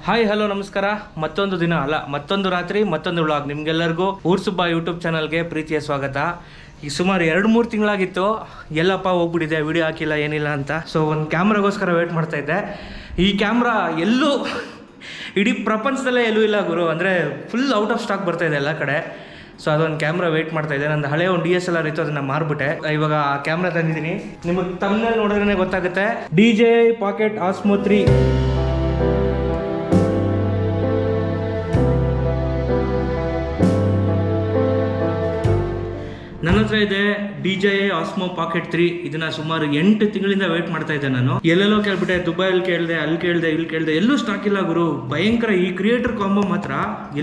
Hi hello ನಮಸ್ಕಾರ. ಮತ್ತೊಂದು ದಿನ ಅಲ್ಲ, ಮತ್ತೊಂದು ರಾತ್ರಿ, ಮತ್ತೊಂದು ವ್ಲಾಗ್. ನಿಮ್ಗೆಲ್ಲರಿಗೂ ಊರ್ಸುಬ್ಬ ಯೂಟ್ಯೂಬ್ ಚಾನಲ್ಗೆ ಪ್ರೀತಿಯ ಸ್ವಾಗತ. ಈ ಸುಮಾರು 2-3 ತಿಂಗಳಾಗಿತ್ತು ಎಲ್ಲಪ್ಪ ಹೋಗ್ಬಿಟ್ಟಿದೆ, ವಿಡಿಯೋ ಹಾಕಿಲ್ಲ ಏನಿಲ್ಲ ಅಂತ. ಸೊ ಒಂದು ಕ್ಯಾಮ್ರಾಗೋಸ್ಕರ ವೇಟ್ ಮಾಡ್ತಾ ಇದ್ದೆ. ಈ ಕ್ಯಾಮ್ರಾ ಎಲ್ಲೂ ಇಡೀ ಪ್ರಪಂಚದಲ್ಲೇ ಎಲ್ಲೂ ಇಲ್ಲ ಗುರು, ಅಂದರೆ ಫುಲ್ ಔಟ್ ಆಫ್ ಸ್ಟಾಕ್ ಬರ್ತಾ ಇದೆ ಎಲ್ಲ ಕಡೆ. ಸೊ ಅದೊಂದು ಕ್ಯಾಮ್ರಾ ವೇಟ್ ಮಾಡ್ತಾ ಇದ್ದೆ. ನಂದು ಹಳೆ ಒಂದು DSLR ಇತ್ತು, ಅದನ್ನು ಮಾರ್ಬಿಟ್ಟೆ. ಇವಾಗ ಆ ಕ್ಯಾಮ್ರಾ ತಂದಿದ್ದೀನಿ. ನಿಮಗೆ ತಮ್ಮನೇಲಿ ನೋಡಿದ್ರೆ ಗೊತ್ತಾಗುತ್ತೆ. DJI Pocket Osmo 3. ನನ್ನ ಹತ್ರ ಇದೆ DJI Osmo Pocket 3. ಇದನ್ನ ಸುಮಾರು 8 ತಿಂಗಳಿಂದ ವೇಟ್ ಮಾಡ್ತಾ ಇದ್ದೆ ನಾನು. ಎಲ್ಲೆಲ್ಲೋ ಕೇಳ್ಬಿಟ್ಟೆ, ದುಬೈಯಲ್ಲಿ ಕೇಳಿದೆ, ಅಲ್ಲಿ ಕೇಳಿದೆ, ಇಲ್ಲಿ ಕೇಳಿದೆ, ಎಲ್ಲೂ ಸ್ಟಾಕ್ ಇಲ್ಲ ಗುರು. ಭಯಂಕರ. ಈ ಕ್ರಿಯೇಟರ್ ಕಾಂಬೋ ಮಾತ್ರ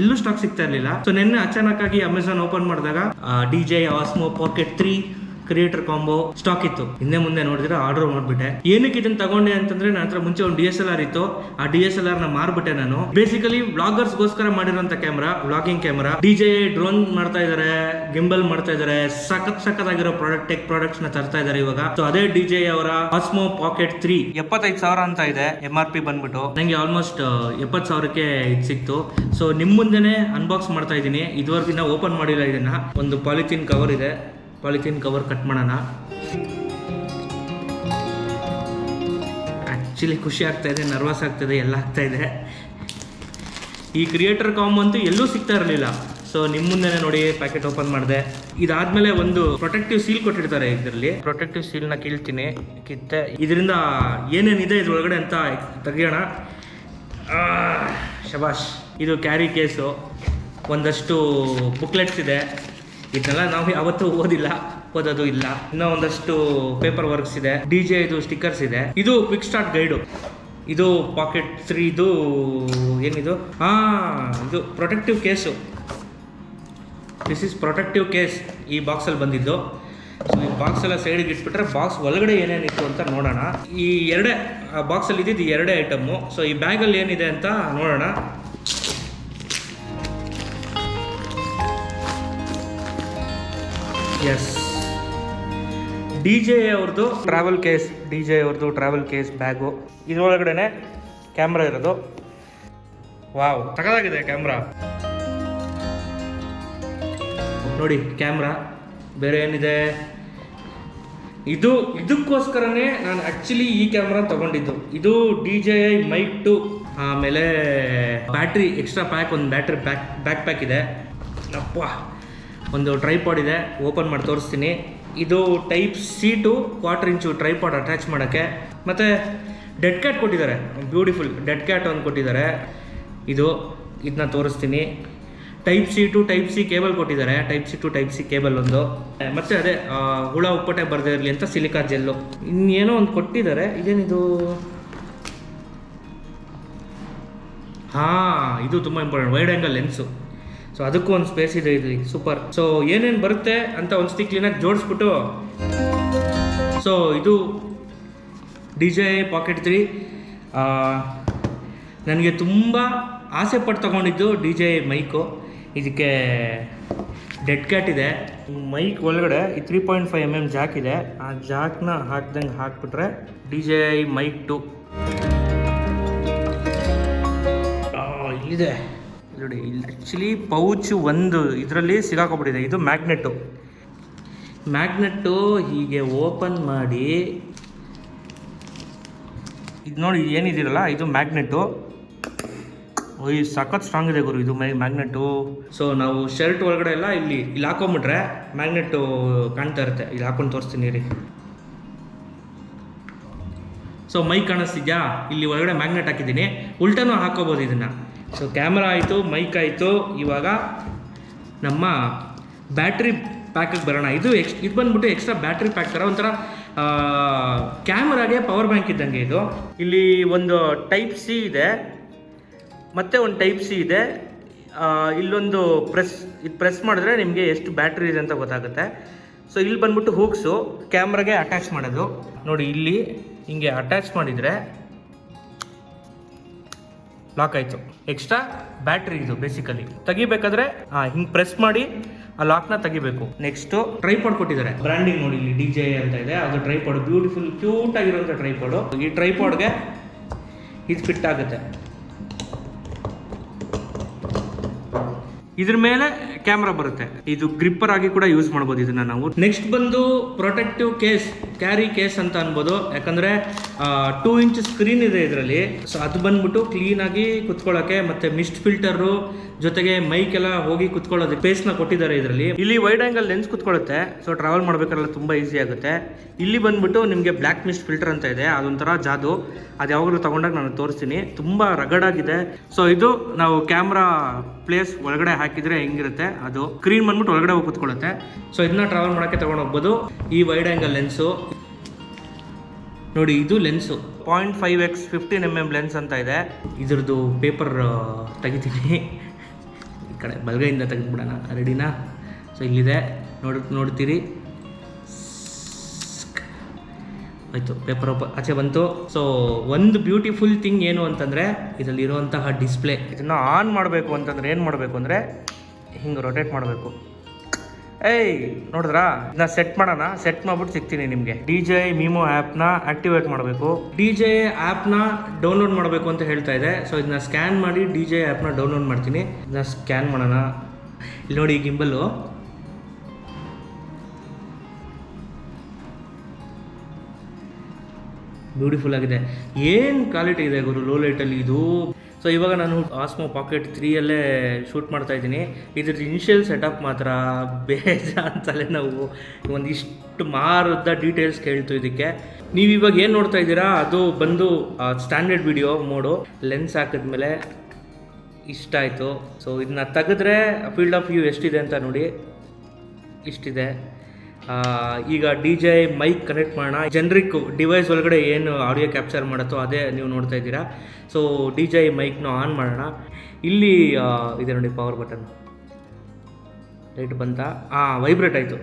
ಎಲ್ಲೂ ಸ್ಟಾಕ್ ಸಿಗ್ತಾ ಇರಲಿಲ್ಲ. ಸೊ ನಿನ್ನೆ ಅಚಾನಕ್ ಆಗಿ ಅಮೆಝಾನ್ ಓಪನ್ ಮಾಡಿದಾಗ DJI Osmo Pocket 3 creator combo stock ಇತ್ತು. ಹಿಂದೆ ಮುಂದೆ ನೋಡಿದ್ರೆ ಆರ್ಡರ್ ಮಾಡ್ಬಿಟ್ಟೆ. ಏನಕ್ಕೆ ಇದನ್ನ ತಗೊಂಡೆ ಅಂತಂದ್ರೆ, ನನ್ನ ಹತ್ರ ಮುಂಚೆ ಒಂದು DSLR ಇತ್ತು. ಆ DSLR ನ ಮಾರ್ಬಿಟ್ಟೆ ನಾನು. ಬೇಸಿಕಲಿ ವ್ಲಾಗರ್ಸ್ ಗೋಸ್ಕರ ಮಾಡಿರೋಂಥ camera, vlogging camera. DJI drone ಮಾಡ್ತಾ ಇದಾರೆ, ಗಿಂಬಲ್ ಮಾಡ್ತಾ ಇದಾರೆ, ಸಖತ್ತಾಗಿರೋ ಟೆಕ್ ಪ್ರಾಡಕ್ಟ್ಸ್ ನ ತರ್ತಾ ಇದಾರೆ ಇವಾಗ. ಸೊ ಅದೇ DJI ಅವರ Osmo Pocket 3 75,000 ಅಂತ ಇದೆ. MRP ಬಂದ್ಬಿಟ್ಟು ನಂಗೆ ಆಲ್ಮೋಸ್ಟ್ 70,000ಕ್ಕೆ ಇದು ಸಿಕ್ತು. ಸೊ ನಿಮ್ ಮುಂದೆನೆ ಅನ್ಬಾಕ್ಸ್ ಮಾಡ್ತಾ ಇದ್ದೀನಿ. ಇದುವರೆಗಿನ ಓಪನ್ ಮಾಡಿಲ್ಲ ಇದನ್ನ. ಒಂದು ಪಾಲಿಥೀನ್ ಕವರ್ ಇದೆ, ಪಾಲಿಥೀನ್ ಕವರ್ ಕಟ್ ಮಾಡೋಣ. ಆ್ಯಕ್ಚುಲಿ ಖುಷಿ ಆಗ್ತಾ ಇದೆ, ನರ್ವಸ್ ಆಗ್ತಾಯಿದೆ, ಎಲ್ಲ ಆಗ್ತಾ ಇದೆ. ಈ ಕ್ರಿಯೇಟರ್ ಕಾಂಬೋ ಅಂತೂ ಎಲ್ಲೂ ಸಿಗ್ತಾ ಇರಲಿಲ್ಲ. ಸೊ ನಿಮ್ಮ ಮುಂದೆನೇ ನೋಡಿ ಪ್ಯಾಕೆಟ್ ಓಪನ್ ಮಾಡಿದೆ. ಇದಾದ್ಮೇಲೆ ಒಂದು ಪ್ರೊಟೆಕ್ಟಿವ್ ಸೀಲ್ ಕೊಟ್ಟಿರ್ತಾರೆ. ಇದರಲ್ಲಿ ಪ್ರೊಟೆಕ್ಟಿವ್ ಸೀಲ್ನ ಕೀಳ್ತೀನಿ, ಕಿತ್ತೆ. ಇದರಿಂದ ಏನೇನಿದೆ ಇದ್ರೊಳಗಡೆ ಅಂತ ತೆಗಿಯೋಣ. ಶಬಾಷ್. ಇದು ಕ್ಯಾರಿ ಕೇಸು, ಒಂದಷ್ಟು ಬುಕ್ಲೆಟ್ಸ್ ಇದೆ. ಇದನ್ನೆಲ್ಲ ನಾವು ಯಾವತ್ತೂ ಓದೋದು ಇಲ್ಲ. ಇನ್ನೂ ಒಂದಷ್ಟು ಪೇಪರ್ ವರ್ಕ್ಸ್ ಇದೆ. DJI ಸ್ಟಿಕ್ಕರ್ಸ್ ಇದೆ. ಇದು ಕ್ವಿಕ್ ಸ್ಟಾರ್ಟ್ ಗೈಡು. ಇದು ಪಾಕೆಟ್ 3 ಇದು ಏನಿದು, ಇದು protective case. This is protective case. ಈ ಬಾಕ್ಸಲ್ಲಿ ಬಂದಿದ್ದು. ಸೊ ಈ ಬಾಕ್ಸ್ ಎಲ್ಲ ಸೈಡಿಗೆ ಇಟ್ಬಿಟ್ರೆ ಬಾಕ್ಸ್ ಒಳಗಡೆ ಏನೇನಿತ್ತು ಅಂತ ನೋಡೋಣ. ಈ ಎರಡೇ ಬಾಕ್ಸಲ್ಲಿ ಇದ್ದಿದ್ದು, ಈ ಎರಡೇ ಐಟಮ್ಮು. ಸೊ ಈ ಬ್ಯಾಗಲ್ಲಿ ಏನಿದೆ ಅಂತ ನೋಡೋಣ. ಎಸ್, DJI ಅವ್ರದ್ದು ಟ್ರಾವೆಲ್ ಕೇಸ್. DJI ಅವ್ರದ್ದು ಟ್ರಾವೆಲ್ ಕೇಸ್ ಬ್ಯಾಗು. ಇದರೊಳಗಡೆ ಕ್ಯಾಮ್ರಾ ಇರೋದು. ವಾವ್, ತಗದಾಗಿದೆ ಕ್ಯಾಮ್ರಾ. ನೋಡಿ ಕ್ಯಾಮ್ರಾ. ಬೇರೆ ಏನಿದೆ, ಇದಕ್ಕೋಸ್ಕರನೇ ನಾನು ಆ್ಯಕ್ಚುಲಿ ಈ ಕ್ಯಾಮ್ರಾ ತಗೊಂಡಿದ್ದು. ಇದು DJI Mic 2. ಆಮೇಲೆ ಬ್ಯಾಟ್ರಿ ಎಕ್ಸ್ಟ್ರಾ ಪ್ಯಾಕ್, ಒಂದು ಬ್ಯಾಟ್ರಿ ಬ್ಯಾಕ್ ಪ್ಯಾಕ್ ಇದೆ. ಅಪ್ಪ, ಒಂದು ಟ್ರೈಪಾಡ್ ಇದೆ. ಓಪನ್ ಮಾಡಿ ತೋರಿಸ್ತೀನಿ. ಇದು type C to 1/4 inch tripod attach ಮಾಡೋಕ್ಕೆ. ಮತ್ತು ಡೆಡ್ ಕ್ಯಾಟ್ ಕೊಟ್ಟಿದ್ದಾರೆ, ಬ್ಯೂಟಿಫುಲ್ ಡೆಡ್ ಕ್ಯಾಟ್ ಒಂದು ಕೊಟ್ಟಿದ್ದಾರೆ. ಇದನ್ನ ತೋರಿಸ್ತೀನಿ. Type C to type C cable ಕೊಟ್ಟಿದ್ದಾರೆ. Type C to type C cable ಒಂದು. ಮತ್ತು ಅದೇ ಹುಳ ಉಪ್ಪಟೆ ಬರದೇ ಇರಲಿ ಅಂತ ಸಿಲಿಕಾ ಜೆಲ್ಲು. ಇನ್ನೇನೋ ಒಂದು ಕೊಟ್ಟಿದ್ದಾರೆ. ಇದೇನಿದು? ಇದು ತುಂಬ important, wide angle lens. So ಅದಕ್ಕೂ ಒಂದು ಸ್ಪೇಸ್ ಇದೆ ಇಲ್ಲಿ. ಸೂಪರ್. ಸೊ ಏನೇನು ಬರುತ್ತೆ ಅಂತ ಒಂದ್ಸತಿ ಕ್ಲೀನಾಗಿ ಜೋಡಿಸ್ಬಿಟ್ಟು. ಸೊ ಇದು DJI Pocket 3. ನನಗೆ ತುಂಬ ಆಸೆ ಪಟ್ಟು ತೊಗೊಂಡಿದ್ದು DJI ಮೈಕು. ಇದಕ್ಕೆ ಡೆಡ್ ಕ್ಯಾಟ್ ಇದೆ. ಮೈಕ್ ಒಳಗಡೆ ಈ 3.5 mm ಜಾಕ್ ಇದೆ. ಆ ಜಾಕ್ನ ಹಾಕ್ಬಿಟ್ರೆ DJI Mic 2 ಇಲ್ಲಿದೆ ನೋಡಿ. ಇಲ್ಲಿ ಆ್ಯಕ್ಚುಲಿ ಪೌಚ್ ಒಂದು ಇದರಲ್ಲಿ ಸಿಗಾಕೊಬಿಟ್ಟಿದೆ. ಇದು ಮ್ಯಾಗ್ನೆಟ್ಟು ಹೀಗೆ ಓಪನ್ ಮಾಡಿ, ಇದು ನೋಡಿ ಏನಿದಿರಲ್ಲ, ಇದು ಮ್ಯಾಗ್ನೆಟ್ಟು. ಸಖತ್ ಸ್ಟ್ರಾಂಗ್ ಇದೆ ಗುರು ಇದು ಮ್ಯಾಗ್ನೆಟ್ಟು. ಸೊ ನಾವು ಶರ್ಟ್ ಒಳಗಡೆ ಎಲ್ಲ ಇಲ್ಲಿ ಹಾಕೊಂಬಿಟ್ರೆ ಮ್ಯಾಗ್ನೆಟ್ಟು ಕಾಣ್ತಾ ಇರುತ್ತೆ. ಇಲ್ಲಿ ಹಾಕೊಂಡು ತೋರಿಸ್ತೀನಿ ರೀ. ಸೊ ಮೈಕ್ ಕಾಣಿಸ್ತಿದ್ಯಾ? ಇಲ್ಲಿ ಒಳಗಡೆ ಮ್ಯಾಗ್ನೆಟ್ ಹಾಕಿದ್ದೀನಿ. ಉಲ್ಟನೂ ಹಾಕೋಬೋದು ಇದನ್ನು. ಸೊ ಕ್ಯಾಮ್ರಾ ಆಯಿತು, ಮೈಕ್ ಆಯಿತು. ಇವಾಗ ನಮ್ಮ ಬ್ಯಾಟ್ರಿ ಪ್ಯಾಕಿಗೆ ಬರೋಣ. ಇದು ಬಂದ್ಬಿಟ್ಟು ಎಕ್ಸ್ಟ್ರಾ ಬ್ಯಾಟ್ರಿ ಪ್ಯಾಕ್ ಥರ, ಒಂಥರ ಕ್ಯಾಮ್ರಾಗೆ ಪವರ್ ಬ್ಯಾಂಕ್ ಇದ್ದಂಗೆ ಇದು. ಇಲ್ಲಿ ಒಂದು ಟೈಪ್ C ಇದೆ, ಮತ್ತು ಒಂದು ಟೈಪ್ C ಇದೆ. ಇಲ್ಲೊಂದು ಪ್ರೆಸ್ ಮಾಡಿದ್ರೆ ನಿಮಗೆ ಎಷ್ಟು ಬ್ಯಾಟ್ರಿ ಇದೆ ಅಂತ ಗೊತ್ತಾಗುತ್ತೆ. ಸೊ ಇಲ್ಲಿ ಬಂದ್ಬಿಟ್ಟು ಹೂಕ್ಸು ಕ್ಯಾಮ್ರಾಗೆ ಅಟ್ಯಾಚ್ ಮಾಡೋದು. ನೋಡಿ ಇಲ್ಲಿ ಹಿಂಗೆ ಅಟ್ಯಾಚ್ ಮಾಡಿದರೆ ಲಾಕ್ ಆಯಿತು. ಎಕ್ಸ್ಟ್ರಾ ಬ್ಯಾಟ್ರಿ ಇದು ಬೇಸಿಕಲಿ. ತೆಗಿಬೇಕಾದ್ರೆ ಹಿಂಗೆ ಪ್ರೆಸ್ ಮಾಡಿ ಆ ಲಾಕ್ನ ತೆಗಿಬೇಕು. ನೆಕ್ಸ್ಟು ಟ್ರೈಪಾಡ್ ಕೊಟ್ಟಿದ್ದಾರೆ. ಬ್ರ್ಯಾಂಡಿಂಗ್ ನೋಡಿ ಇಲ್ಲಿ DJI ಅಂತ ಇದೆ. ಅದು ಟ್ರೈಪಾಡ್ ಬ್ಯೂಟಿಫುಲ್ ಕ್ಯೂಟ್ ಆಗಿರೋಂಥ ಟ್ರೈಪಾಡು. ಈ ಟ್ರೈಪಾಡ್ಗೆ ಇದು ಫಿಟ್ ಆಗುತ್ತೆ. ಇದ್ರ ಮೇಲೆ ಕ್ಯಾಮ್ರಾ ಬರುತ್ತೆ. ಇದು ಗ್ರಿಪ್ಪರ್ ಆಗಿ ಕೂಡ ಯೂಸ್ ಮಾಡ್ಬೋದು ಇದನ್ನ ನಾವು. ನೆಕ್ಸ್ಟ್ ಬಂದು ಪ್ರೊಟೆಕ್ಟಿವ್ ಕೇಸ್, ಕ್ಯಾರಿ ಕೇಸ್ ಅಂತ ಅನ್ಬೋದು. ಯಾಕಂದ್ರೆ 2 ಇಂಚ್ ಸ್ಕ್ರೀನ್ ಇದೆ ಇದರಲ್ಲಿ. ಸೊ ಅದು ಬಂದ್ಬಿಟ್ಟು ಕ್ಲೀನ್ ಆಗಿ ಕುತ್ಕೊಳ್ಳೋಕೆ, ಮತ್ತೆ ಮಿಸ್ಟ್ ಫಿಲ್ಟರು ಜೊತೆಗೆ ಮೈಕ್ ಎಲ್ಲ ಹೋಗಿ ಕುತ್ಕೊಳ್ಳೋದು ಪೇಸ್ನ ಕೊಟ್ಟಿದ್ದಾರೆ ಇದರಲ್ಲಿ. ಇಲ್ಲಿ ವೈಡ್ ಆಂಗಲ್ ಲೆನ್ಸ್ ಕುತ್ಕೊಳ್ಳುತ್ತೆ. ಸೊ ಟ್ರಾವೆಲ್ ಮಾಡ್ಬೇಕಾದ್ರೆ ತುಂಬಾ ಈಸಿ ಆಗುತ್ತೆ. ಇಲ್ಲಿ ಬಂದ್ಬಿಟ್ಟು ನಿಮಗೆ ಬ್ಲ್ಯಾಕ್ ಮಿಸ್ಟ್ ಫಿಲ್ಟರ್ ಅಂತ ಇದೆ, ಅದೊಂಥರ ಜಾದು. ಅದು ಯಾವಾಗಲೂ ತಗೊಂಡಾಗ ನಾನು ತೋರಿಸ್ತೀನಿ. ತುಂಬಾ ರಗಡಾಗಿದೆ. ಸೊ ಇದು ನಾವು ಕ್ಯಾಮ್ರಾ ಪ್ಲೇಸ್ ಒಳಗಡೆ ಹಾಕಿದ್ರೆ ಹೆಂಗಿರುತ್ತೆ, ಅದು ಸ್ಕ್ರೀನ್ ಬಂದ್ಬಿಟ್ಟು ಒಳಗಡೆ ಹೋಗಿ ಕುತ್ಕೊಳ್ಳುತ್ತೆ. ಸೊ ಇದನ್ನ ಟ್ರಾವೆಲ್ ಮಾಡೋಕ್ಕೆ ತಗೊಂಡು ಹೋಗ್ಬೋದು. ಈ ವೈಡ್ ಆಂಗಲ್ ಲೆನ್ಸು ನೋಡಿ, ಇದು ಲೆನ್ಸು 0.5x 15mm ಲೆನ್ಸ್ ಅಂತ ಇದೆ. ಇದ್ರದ್ದು ಪೇಪರ್ ತೆಗಿತೀನಿ. ಈ ಕಡೆ ಬಲಗೈಯಿಂದ ತೆಗೆದುಬಿಡೋಣ. ರೆಡಿನಾ? ಸೊ ಇಲ್ಲಿದೆ ನೋಡ್ತೀರಿ. ಆಯಿತು, ಪೇಪರ್ ಆಚೆ ಬಂತು. ಸೊ ಒಂದು ಬ್ಯೂಟಿಫುಲ್ ಥಿಂಗ್ ಏನು ಅಂತಂದರೆ ಇದರಲ್ಲಿ ಇರುವಂತಹ ಡಿಸ್ಪ್ಲೇ. ಇದನ್ನು ಆನ್ ಮಾಡಬೇಕು ಅಂತಂದರೆ ಏನು ಮಾಡಬೇಕು ಅಂದರೆ ಹಿಂಗೆ ರೊಟೇಟ್ ಮಾಡಬೇಕು. ನೋಡಿದ್ರಾ? ಇದನ್ನ ಸೆಟ್ ಮಾಡೋಣ. ಸೆಟ್ ಮಾಡ್ಬಿಟ್ಟು ಸಿಗ್ತೀನಿ ನಿಮಗೆ. DJI Mimo ಆ್ಯಪ್ನ ಆಕ್ಟಿವೇಟ್ ಮಾಡಬೇಕು. DJI ಆ್ಯಪ್ನ ಡೌನ್ಲೋಡ್ ಮಾಡಬೇಕು ಅಂತ ಹೇಳ್ತಾ ಇದೆ. ಸೊ ಇದನ್ನ ಸ್ಕ್ಯಾನ್ ಮಾಡಿ DJI ಆ್ಯಪ್ನ ಡೌನ್ಲೋಡ್ ಮಾಡ್ತೀನಿ. ಇದನ್ನ ಸ್ಕ್ಯಾನ್ ಮಾಡೋಣ. ಇಲ್ಲಿ ನೋಡಿ, ಈ ಗಿಂಬಲ್ಲು ಬ್ಯೂಟಿಫುಲ್ ಆಗಿದೆ. ಏನು ಕ್ವಾಲಿಟಿ ಇದೆ ಗುರು ಲೋ ಲೈಟಲ್ಲಿ ಇದು. ಸೊ ಇವಾಗ ನಾನು ಆಸ್ಮೋ ಪಾಕೆಟ್ 3ಯಲ್ಲೇ ಶೂಟ್ ಮಾಡ್ತಾ ಇದ್ದೀನಿ. ಇದ್ರದ್ದು ಇನಿಷಿಯಲ್ ಸೆಟಪ್ ಮಾತ್ರ ಬೇಜಾನ್ ತಲೆನೋವು. ಒಂದಿಷ್ಟು ಮಾರದ ಡೀಟೇಲ್ಸ್ ಕೇಳ್ತು ಇದಕ್ಕೆ. ನೀವು ಇವಾಗ ಏನು ನೋಡ್ತಾ ಇದ್ದೀರಾ ಅದು ಬಂದು ಸ್ಟ್ಯಾಂಡರ್ಡ್ ವಿಡಿಯೋ ಮೋಡು. ಲೆನ್ಸ್ ಹಾಕಿದ್ಮೇಲೆ ಇಷ್ಟ ಆಯಿತು. ಸೊ ಇದನ್ನ ತೆಗೆದ್ರೆ ಫೀಲ್ಡ್ ಆಫ್ ವ್ಯೂ ಎಷ್ಟಿದೆ ಅಂತ ನೋಡಿ, ಇಷ್ಟಿದೆ. ಈಗ DJI ಮೈಕ್ ಕನೆಕ್ಟ್ ಮಾಡೋಣ. ಜನರಿಕ್ ಡಿವೈಸ್ ಒಳಗಡೆ ಏನು ಆಡಿಯೋ ಕ್ಯಾಪ್ಚರ್ ಮಾಡುತ್ತೋ ಅದೇ ನೀವು ನೋಡ್ತಾ ಇದ್ದೀರಾ. ಸೊ DJI ಮೈಕ್ನ ಆನ್ ಮಾಡೋಣ. ಇಲ್ಲಿ ಇದೆ ನೋಡಿ ಪವರ್ ಬಟನ್. ಲೈಟ್ ಬಂತಾ? ವೈಬ್ರೇಟ್ ಆಯಿತು.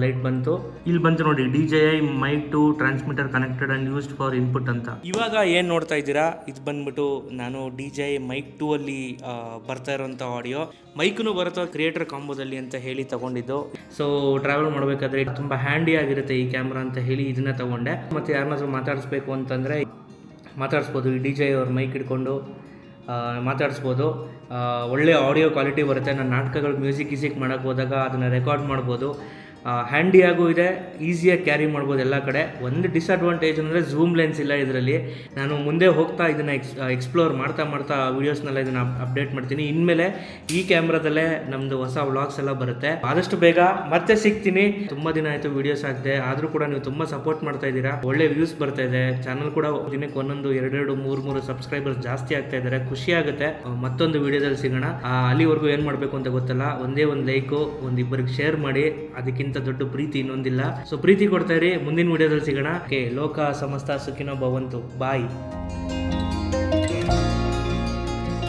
ಲೈಟ್ ಬಂತು. ಇಲ್ಲಿ ಬಂತು ನೋಡಿ, DJI mic two transmitter connected and used for input ಅಂತ. ಇವಾಗ ಏನು ನೋಡ್ತಾ ಇದ್ದೀರಾ ಇದು ಬಂದ್ಬಿಟ್ಟು ನಾನು DJI ಮೈಕ್ 2 ಅಲ್ಲಿ ಬರ್ತಾ ಇರೋಂಥ ಆಡಿಯೋ. ಮೈಕ್ನು ಬರುತ್ತೋ ಕ್ರಿಯೇಟರ್ ಕಾಂಬೋದಲ್ಲಿ ಅಂತ ಹೇಳಿ ತಗೊಂಡಿದ್ದು. ಸೊ ಟ್ರಾವೆಲ್ ಮಾಡಬೇಕಾದ್ರೆ ತುಂಬ ಹ್ಯಾಂಡಿ ಆಗಿರುತ್ತೆ ಈ ಕ್ಯಾಮ್ರಾ ಅಂತ ಹೇಳಿ ಇದನ್ನ ತಗೊಂಡೆ. ಮತ್ತು ಯಾರನ್ನಾದ್ರೂ ಮಾತಾಡಿಸ್ಬೇಕು ಅಂತಂದರೆ ಮಾತಾಡಿಸ್ಬೋದು. ಈ DJI ಅವ್ರ ಮೈಕ್ ಹಿಡ್ಕೊಂಡು ಮಾತಾಡಿಸ್ಬೋದು. ಒಳ್ಳೆ ಆಡಿಯೋ ಕ್ವಾಲಿಟಿ ಬರುತ್ತೆ. ನಾನು ನಾಟಕಗಳು ಮ್ಯೂಸಿಕ್ ಮಾಡೋಕ್ಕೆ ಹೋದಾಗ ಅದನ್ನು ರೆಕಾರ್ಡ್ ಮಾಡ್ಬೋದು. ಹ್ಯಾಂಡಿಯಾಗೂ ಇದೆ, ಈಸಿಯಾಗಿ ಕ್ಯಾರಿ ಮಾಡ್ಬೋದು ಎಲ್ಲ ಕಡೆ. ಒಂದು ಡಿಸ್ಅಡ್ವಾಂಟೇಜ್ ಅಂದರೆ ಝೂಮ್ ಲೆನ್ಸ್ ಇಲ್ಲ ಇದರಲ್ಲಿ. ನಾನು ಮುಂದೆ ಹೋಗ್ತಾ ಇದನ್ನು ಎಕ್ಸ್ಪ್ಲೋರ್ ಮಾಡ್ತಾ ವೀಡಿಯೋಸ್ನೆಲ್ಲ ಇದನ್ನು ಅಪ್ಡೇಟ್ ಮಾಡ್ತೀನಿ. ಇನ್ಮೇಲೆ ಈ ಕ್ಯಾಮ್ರಾದಲ್ಲೇ ನಮ್ಮದು ಹೊಸ ವ್ಲಾಗ್ಸ್ ಎಲ್ಲ ಬರುತ್ತೆ. ಆದಷ್ಟು ಬೇಗ ಮತ್ತೆ ಸಿಗ್ತೀನಿ. ತುಂಬ ದಿನ ಆಯಿತು ವೀಡಿಯೋಸ್ ಆಗದೆ, ಆದರೂ ಕೂಡ ನೀವು ತುಂಬ ಸಪೋರ್ಟ್ ಮಾಡ್ತಾ ಇದ್ದೀರಾ. ಒಳ್ಳೆ ವ್ಯೂಸ್ ಬರ್ತಾ ಇದೆ. ಚಾನಲ್ ಕೂಡ ದಿನಕ್ಕೆ 1 2 3 ಸಬ್ಸ್ಕ್ರೈಬರ್ಸ್ ಜಾಸ್ತಿ ಆಗ್ತಾ ಇದ್ದಾರೆ. ಖುಷಿ ಆಗುತ್ತೆ. ಮತ್ತೊಂದು ವೀಡಿಯೋದಲ್ಲಿ ಸಿಗೋಣ. ಅಲ್ಲಿವರೆಗೂ ಏನು ಮಾಡಬೇಕು ಅಂತ ಗೊತ್ತಲ್ಲ, ಒಂದೇ ಒಂದು ಲೈಕು, ಒಂದಿಬ್ಬರಿಗೆ ಶೇರ್ ಮಾಡಿ. ಅದಕ್ಕಿಂತ ದೊಡ್ಡ ಪ್ರೀತಿ ಇನ್ನೊಂದಿಲ್ಲ. ಸೊ ಪ್ರೀತಿ ಕೊಡ್ತಾ ಇರಿ. ಮುಂದಿನ ವಿಡಿಯೋದಲ್ಲಿ ಸಿಗೋಣ. ಲೋಕ ಸಮಸ್ತ ಸುಖಿನೋ ಭವಂತು. ಬಾಯ್.